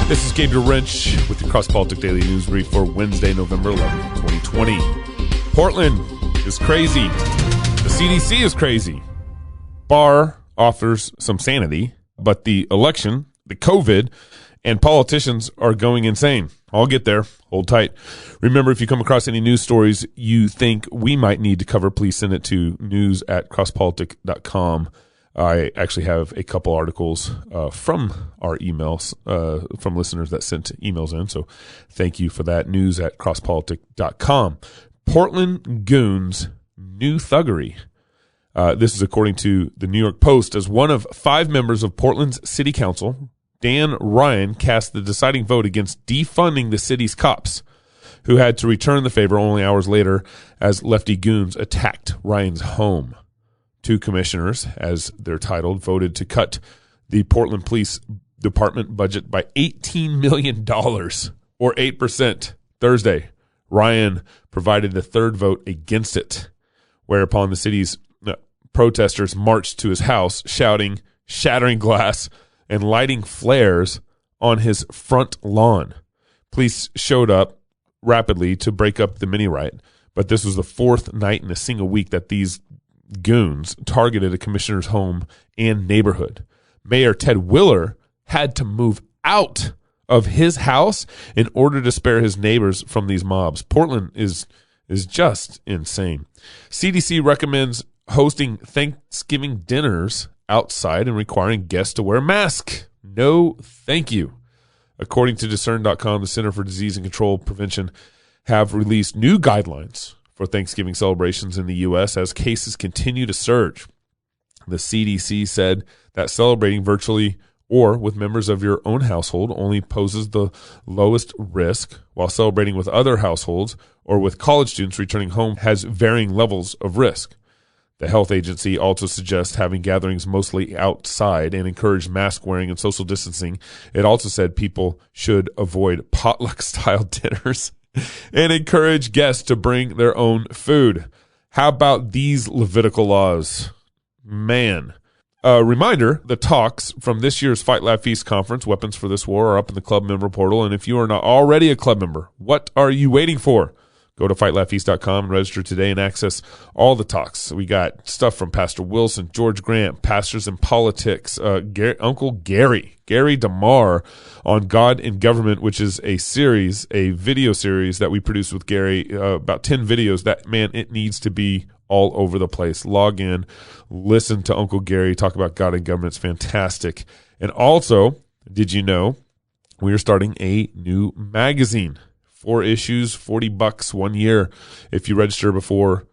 This is Gabriel Wrench with the CrossPolitic Daily News Brief for Wednesday, November 11th, 2020. Portland is crazy. The CDC is crazy. Barr offers some sanity, but the election, the COVID, and politicians are going insane. I'll get there. Hold tight. Remember, if you come across any news stories you think we might need to cover, please send it to news@crosspolitic.com. I actually have a couple articles from our emails, from listeners that sent emails in. So thank you for that. News@crosspolitic.com. Portland goons, new thuggery. This is according to the New York Post. As one of 5 members of Portland's city council, Dan Ryan cast the deciding vote against defunding the city's cops, who had to return the favor only hours later as lefty goons attacked Ryan's home. 2 commissioners, as they're titled, voted to cut the Portland Police Department budget by $18 million, or 8%, Thursday. Ryan provided the third vote against it, whereupon the city's protesters marched to his house, shouting, shattering glass, and lighting flares on his front lawn. Police showed up rapidly to break up the mini riot, but this was the 4th night in a single week that these goons targeted a commissioner's home and neighborhood. Mayor Ted Willer had to move out of his house in order to spare his neighbors from these mobs. Portland is just insane. CDC recommends hosting Thanksgiving dinners outside and requiring guests to wear a mask. No, thank you. According to Discern.com, the Center for Disease and Control Prevention have released new guidelines for Thanksgiving celebrations in the U.S. as cases continue to surge. The CDC said that celebrating virtually or with members of your own household only poses the lowest risk, while celebrating with other households or with college students returning home has varying levels of risk. The health agency also suggests having gatherings mostly outside and encourage mask wearing and social distancing. It also said people should avoid potluck-style dinners and encourage guests to bring their own food. How about these Levitical laws? Man. A reminder, the talks from this year's Fight Laugh Feast conference, Weapons for This War, are up in the club member portal. And if you are not already a club member, what are you waiting for? Go to fightlaughfeast.com and register today and access all the talks. We got stuff from Pastor Wilson, George Grant, Pastors in Politics, Uncle Gary DeMar on God and Government, which is a video series that we produced with Gary, about 10 videos. That, man, it needs to be all over the place. Log in, listen to Uncle Gary talk about God and Government. It's fantastic. And also, did you know we are starting a new magazine? 4 issues, $40 1 year. If you register before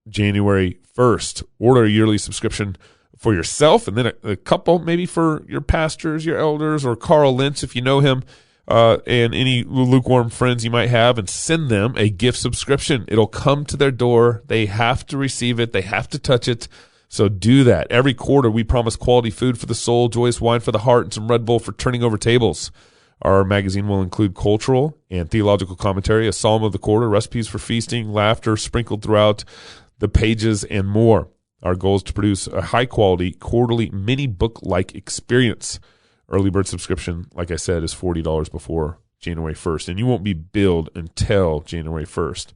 January 1st, order a yearly subscription for yourself, and then a couple maybe for your pastors, your elders, or Carl Lentz if you know him, and any lukewarm friends you might have, and send them a gift subscription. It'll come to their door. They have to receive it. They have to touch it. So do that. Every quarter, we promise quality food for the soul, joyous wine for the heart, and some Red Bull for turning over tables. Our magazine will include cultural and theological commentary, a psalm of the quarter, recipes for feasting, laughter sprinkled throughout the pages, and more. Our goal is to produce a high-quality quarterly mini book-like experience. Early bird subscription, like I said, is $40 before January 1st, and you won't be billed until January 1st.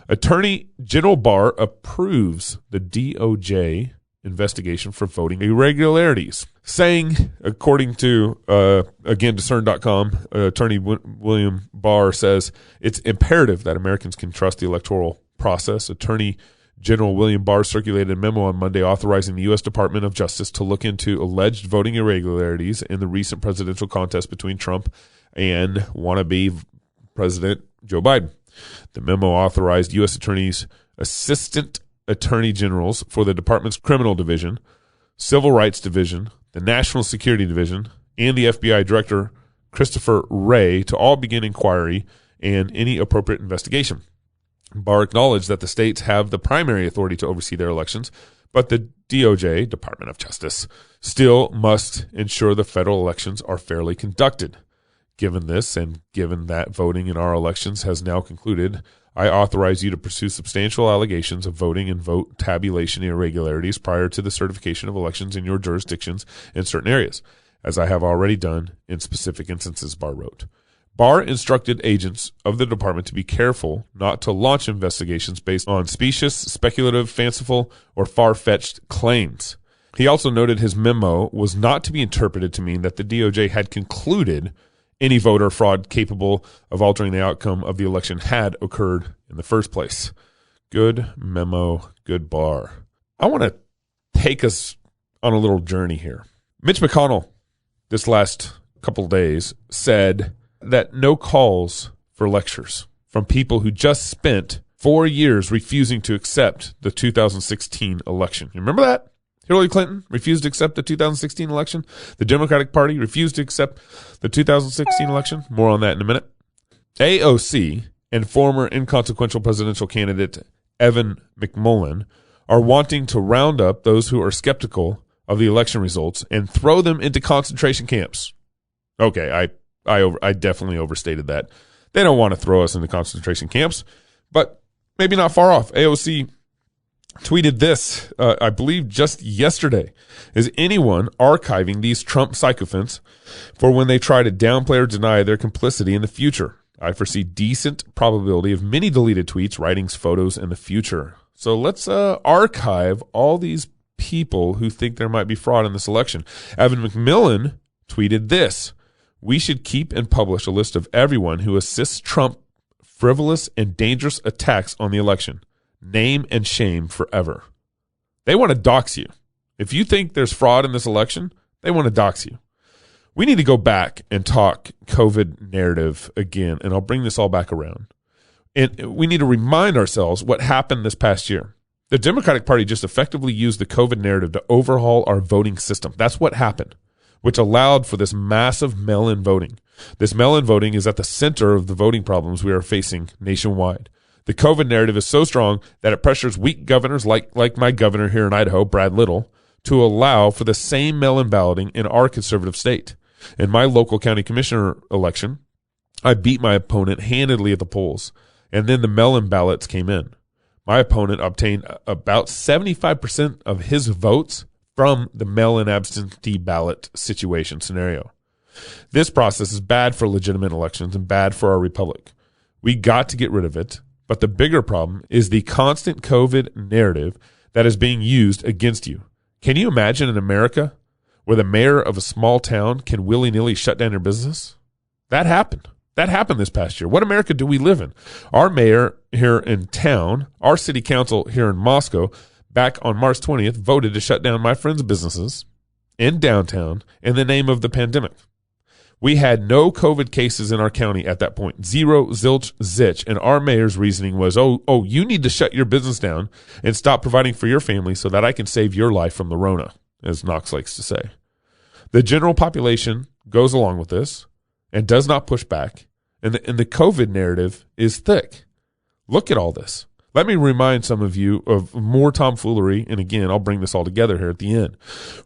Attorney General Barr approves the DOJ investigation for voting irregularities, saying, according to, again, Discern.com, Attorney William Barr says it's imperative that Americans can trust the electoral process. Attorney General William Barr circulated a memo on Monday authorizing the U.S. Department of Justice to look into alleged voting irregularities in the recent presidential contest between Trump and wannabe President Joe Biden. The memo authorized U.S. attorneys, assistant attorney generals for the department's criminal division, civil rights division, the national security division, and the FBI director, Christopher Wray, to all begin inquiry and any appropriate investigation. Barr acknowledged that the states have the primary authority to oversee their elections, but the DOJ, Department of Justice, still must ensure the federal elections are fairly conducted. Given this, and given that voting in our elections has now concluded, I authorize you to pursue substantial allegations of voting and vote tabulation irregularities prior to the certification of elections in your jurisdictions in certain areas. as I have already done in specific instances, Barr wrote. Barr instructed agents of the department to be careful not to launch investigations based on specious, speculative, fanciful, or far-fetched claims. He also noted his memo was not to be interpreted to mean that the DOJ had concluded any voter fraud capable of altering the outcome of the election had occurred in the first place. Good memo, good Barr. I want to take us on a little journey here. Mitch McConnell, this last couple of days, said that no calls for lectures from people who just spent 4 years refusing to accept the 2016 election. You remember that? Hillary Clinton refused to accept the 2016 election. The Democratic Party refused to accept the 2016 election. More on that in a minute. AOC and former inconsequential presidential candidate Evan McMullin are wanting to round up those who are skeptical of the election results and throw them into concentration camps. Okay, I definitely overstated that. They don't want to throw us into concentration camps, but maybe not far off. AOC tweeted this, I believe just yesterday. Is anyone archiving these Trump sycophants for when they try to downplay or deny their complicity in the future? I foresee decent probability of many deleted tweets, writings, photos in the future. So let's archive all these people who think there might be fraud in this election. Evan McMullin tweeted this. We should keep and publish a list of everyone who assists Trump frivolous and dangerous attacks on the election. Name and shame forever. They want to dox you. If you think there's fraud in this election, they want to dox you. We need to go back and talk COVID narrative again, and I'll bring this all back around. And we need to remind ourselves what happened this past year. The Democratic Party just effectively used the COVID narrative to overhaul our voting system. That's what happened, which allowed for this massive mail-in voting. This mail-in voting is at the center of the voting problems we are facing nationwide. The COVID narrative is so strong that it pressures weak governors like my governor here in Idaho, Brad Little, to allow for the same mail-in balloting in our conservative state. In my local county commissioner election, I beat my opponent handedly at the polls, and then the mail-in ballots came in. My opponent obtained about 75% of his votes from the mail-in absentee ballot scenario. This process is bad for legitimate elections and bad for our republic. We got to get rid of it. But the bigger problem is the constant COVID narrative that is being used against you. Can you imagine in America where the mayor of a small town can willy-nilly shut down your business? That happened. That happened this past year. What America do we live in? Our mayor here in town, our city council here in Moscow, back on March 20th, voted to shut down my friends' businesses in downtown in the name of the pandemic. We had no COVID cases in our county at that point. Zero, zilch, zitch. And our mayor's reasoning was, oh, you need to shut your business down and stop providing for your family so that I can save your life from the Rona, as Knox likes to say. The general population goes along with this and does not push back. And the COVID narrative is thick. Look at all this. Let me remind some of you of more tomfoolery. And again, I'll bring this all together here at the end.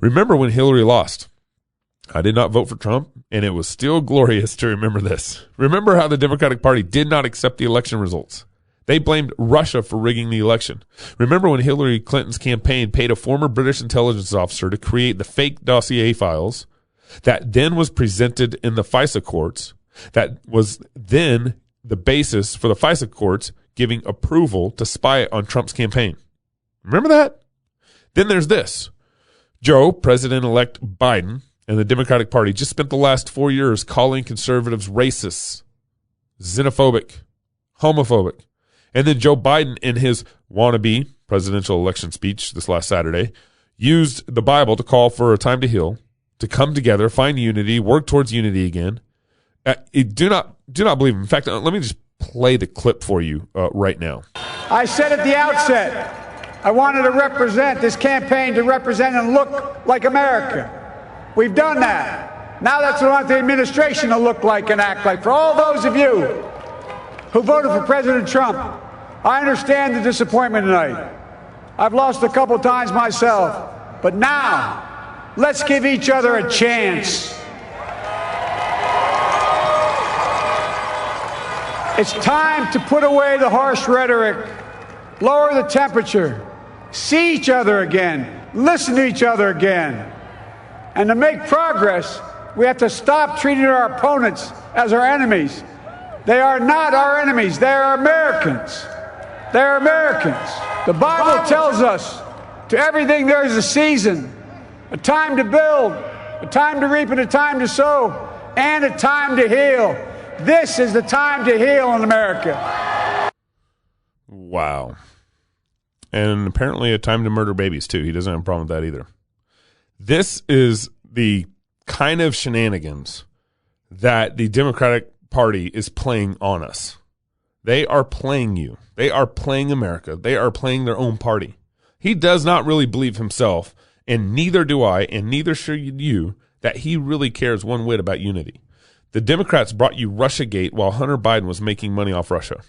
Remember when Hillary lost? I did not vote for Trump, and it was still glorious to remember this. Remember how the Democratic Party did not accept the election results. They blamed Russia for rigging the election. Remember when Hillary Clinton's campaign paid a former British intelligence officer to create the fake dossier files that then was presented in the FISA courts, that was then the basis for the FISA courts giving approval to spy on Trump's campaign. Remember that? Then there's this. Joe, President-elect Biden, and the Democratic Party just spent the last 4 years calling conservatives racist, xenophobic, homophobic. And then Joe Biden, in his wannabe presidential election speech this last Saturday, used the Bible to call for a time to heal, to come together, find unity, work towards unity again. Do not believe him. In fact, let me just play the clip for you right now. I said at the outset, I wanted to represent this campaign to represent and look like America. We've done that. Now that's what I want the administration to look like and act like. For all those of you who voted for President Trump, I understand the disappointment tonight. I've lost a couple times myself. But now, let's give each other a chance. It's time to put away the harsh rhetoric, lower the temperature, see each other again, listen to each other again. And to make progress, we have to stop treating our opponents as our enemies. They are not our enemies. They are Americans. They are Americans. The Bible tells us to everything there is a season, a time to build, a time to reap, and a time to sow, and a time to heal. This is the time to heal in America. Wow. And apparently a time to murder babies, too. He doesn't have a problem with that either. This is the kind of shenanigans that the Democratic Party is playing on us. They are playing you. They are playing America. They are playing their own party. He does not really believe himself, and neither do I, and neither should you, that he really cares one whit about unity. The Democrats brought you Russiagate while Hunter Biden was making money off Russia.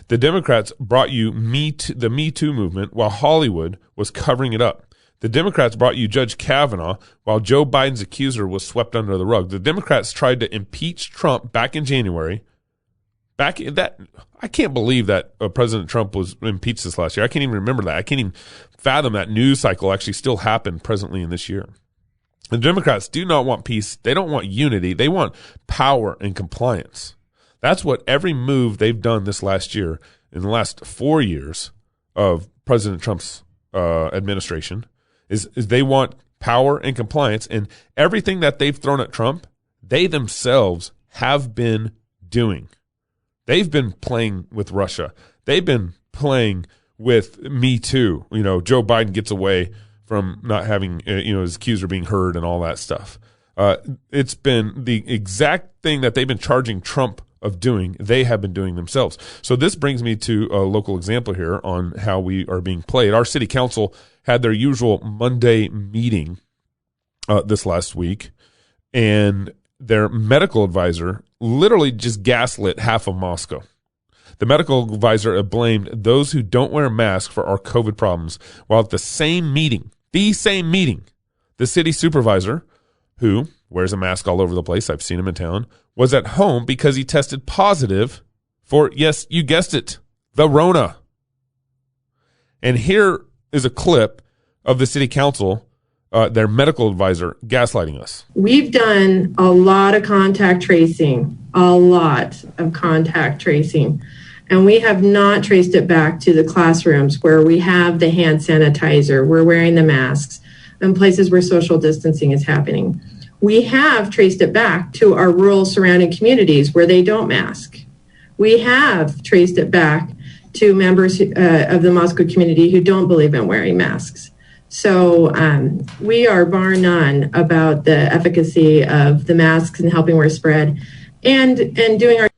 The Democrats brought you the Me Too movement while Hollywood was covering it up. The Democrats brought you Judge Kavanaugh while Joe Biden's accuser was swept under the rug. The Democrats tried to impeach Trump back in January. I can't believe that President Trump was impeached this last year. I can't even remember that. I can't even fathom that news cycle actually still happened presently in this year. The Democrats do not want peace. They don't want unity. They want power and compliance. That's what every move they've done this last year, in the last 4 years of President Trump's administration, is they want power and compliance. And everything that they've thrown at Trump, they themselves have been doing. They've been playing with Russia. They've been playing with Me Too. You know, Joe Biden gets away from not having, his accuser being heard and all that stuff. It's been the exact thing that they've been charging Trump of doing, they have been doing themselves. So this brings me to a local example here on how we are being played. Our city council had their usual Monday meeting this last week, and their medical advisor literally just gaslit half of Moscow. The medical advisor blamed those who don't wear a mask for our COVID problems, while at the same meeting, the city supervisor, who wears a mask all over the place, I've seen him in town, was at home because he tested positive for, yes, you guessed it, the Rona. And here is a clip of the city council, their medical advisor, gaslighting us. We've done a lot of contact tracing, and we have not traced it back to the classrooms where we have the hand sanitizer, we're wearing the masks, and places where social distancing is happening. We have traced it back to our rural surrounding communities where they don't mask. We have traced it back to members of the Moscow community who don't believe in wearing masks. So we are bar none about the efficacy of the masks and helping where spread and doing our...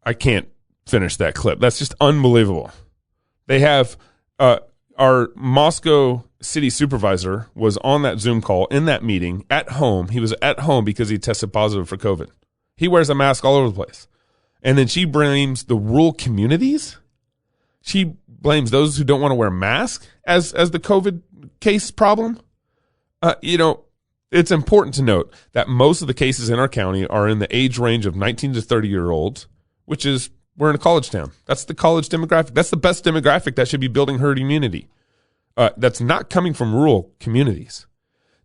I can't finish that clip. That's just unbelievable. They have our Moscow city supervisor was on that Zoom call in that meeting at home. He was at home because he tested positive for COVID. He wears a mask all over the place. And then she blames the rural communities. She blames those who don't want to wear masks as the COVID case problem. It's important to note that most of the cases in our county are in the age range of 19 to 30-year-olds, which is, we're in a college town. That's the college demographic. That's the best demographic that should be building herd immunity. That's not coming from rural communities.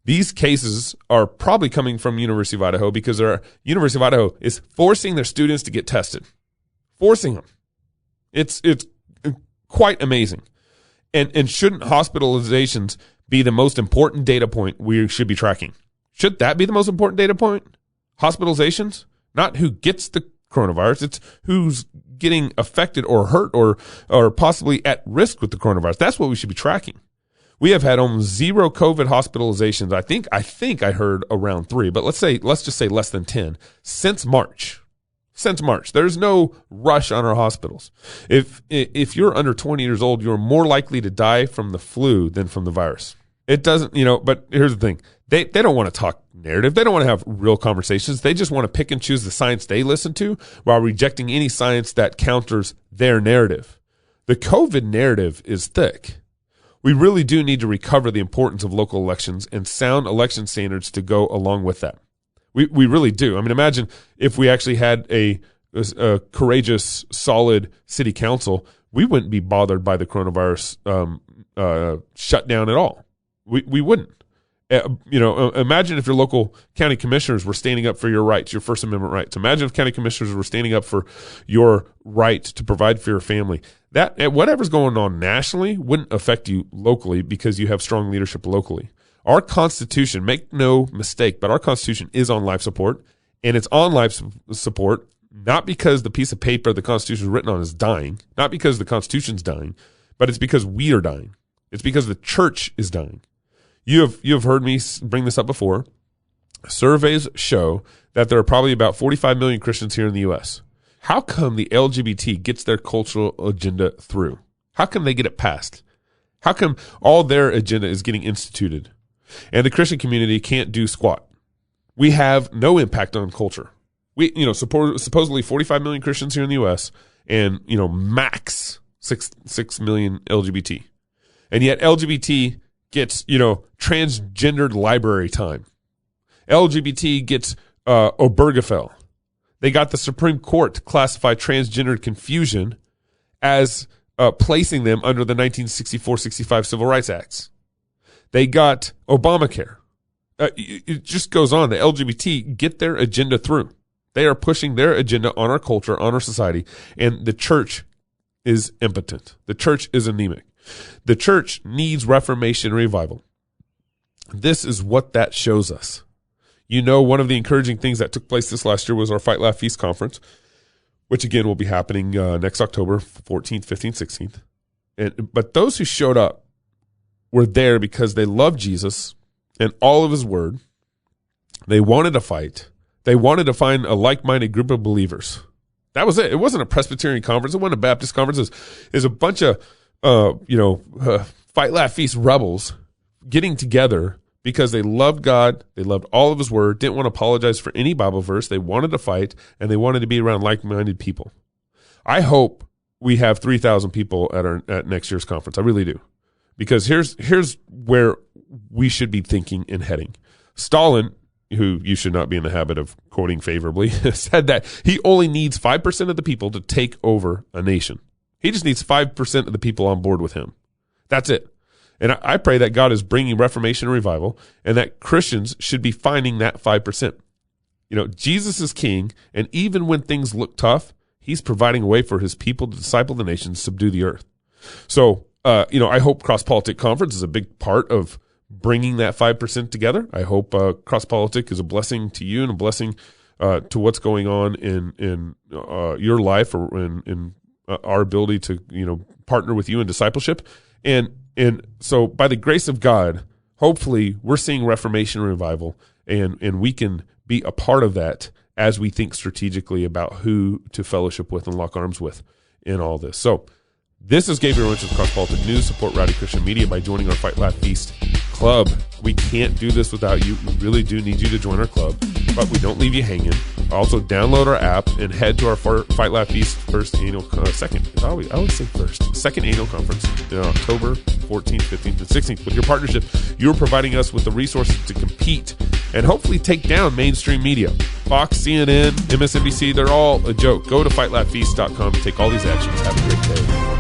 These cases are probably coming from University of Idaho because our University of Idaho is forcing their students to get tested. Forcing them. It's quite amazing. And shouldn't hospitalizations be the most important data point we should be tracking? Should that be the most important data point? Hospitalizations? Not who gets the coronavirus. It's who's getting affected or hurt or possibly at risk with the coronavirus. That's what we should be tracking. We have had almost zero COVID hospitalizations. I think I heard around 3, but let's just say less than 10 since March. Since March, there's no rush on our hospitals. If you're under 20 years old, you're more likely to die from the flu than from the virus. It doesn't, but here's the thing. They don't want to talk narrative. They don't want to have real conversations. They just want to pick and choose the science they listen to while rejecting any science that counters their narrative. The COVID narrative is thick. We really do need to recover the importance of local elections and sound election standards to go along with that. We really do. I mean, imagine if we actually had a courageous, solid city council, we wouldn't be bothered by the coronavirus shutdown at all. We wouldn't. Imagine if your local county commissioners were standing up for your rights, your First Amendment rights. Imagine if county commissioners were standing up for your right to provide for your family. That whatever's going on nationally wouldn't affect you locally because you have strong leadership locally. Our Constitution, make no mistake, but our Constitution is on life support, and it's on life support not because the piece of paper the Constitution is written on is dying, not because the Constitution's dying, but it's because we are dying. It's because the church is dying. You have heard me bring this up before. Surveys show that there are probably about 45 million Christians here in the U.S. How come the LGBT gets their cultural agenda through? How come they get it passed? How come all their agenda is getting instituted? And the Christian community can't do squat. We have no impact on culture. We, supposedly 45 million Christians here in the U.S. and, max 6 million LGBT. And yet LGBT gets, transgendered library time. LGBT gets Obergefell. They got the Supreme Court to classify transgendered confusion as placing them under the 1964-65 Civil Rights Acts. They got Obamacare. It just goes on. The LGBT get their agenda through. They are pushing their agenda on our culture, on our society, and the church is impotent. The church is anemic. The church needs reformation and revival. This is what that shows us. One of the encouraging things that took place this last year was our Fight, Laugh, Feast conference, which again will be happening next October 14th, 15th, 16th. But those who showed up were there because they loved Jesus and all of his word. They wanted to fight. They wanted to find a like-minded group of believers. That was it. It wasn't a Presbyterian conference. It wasn't a Baptist conference. It was a bunch of Fight, Laugh, Feast rebels getting together because they loved God, they loved all of his word, didn't want to apologize for any Bible verse. They wanted to fight, and they wanted to be around like-minded people. I hope we have 3,000 people at next year's conference. I really do. Because here's where we should be thinking and heading. Stalin, who you should not be in the habit of quoting favorably, said that he only needs 5% of the people to take over a nation. He just needs 5% of the people on board with him. That's it. And I pray that God is bringing reformation and revival, and that Christians should be finding that 5%. Jesus is king, and even when things look tough, he's providing a way for his people to disciple the nations, subdue the earth. So, I hope CrossPolitic Conference is a big part of bringing that 5% together. I hope CrossPolitic is a blessing to you and a blessing to what's going on in your life or in our ability to, partner with you in discipleship. And so by the grace of God, hopefully we're seeing reformation and revival, and we can be a part of that as we think strategically about who to fellowship with and lock arms with in all this. So this is Gabriel Lynch with CrossPolitic News. Support Rowdy Christian Media by joining our Fight, Laugh, Feast club. We can't do this without you. We really do need you to join our club, but we don't leave you hanging. Also, download our app and head to our Fight, Laugh, Feast second annual conference in October 14th, 15th, and 16th. With your partnership, you're providing us with the resources to compete and hopefully take down mainstream media. Fox, CNN, MSNBC, they're all a joke. Go to fightlaughfeast.com to take all these actions. Have a great day.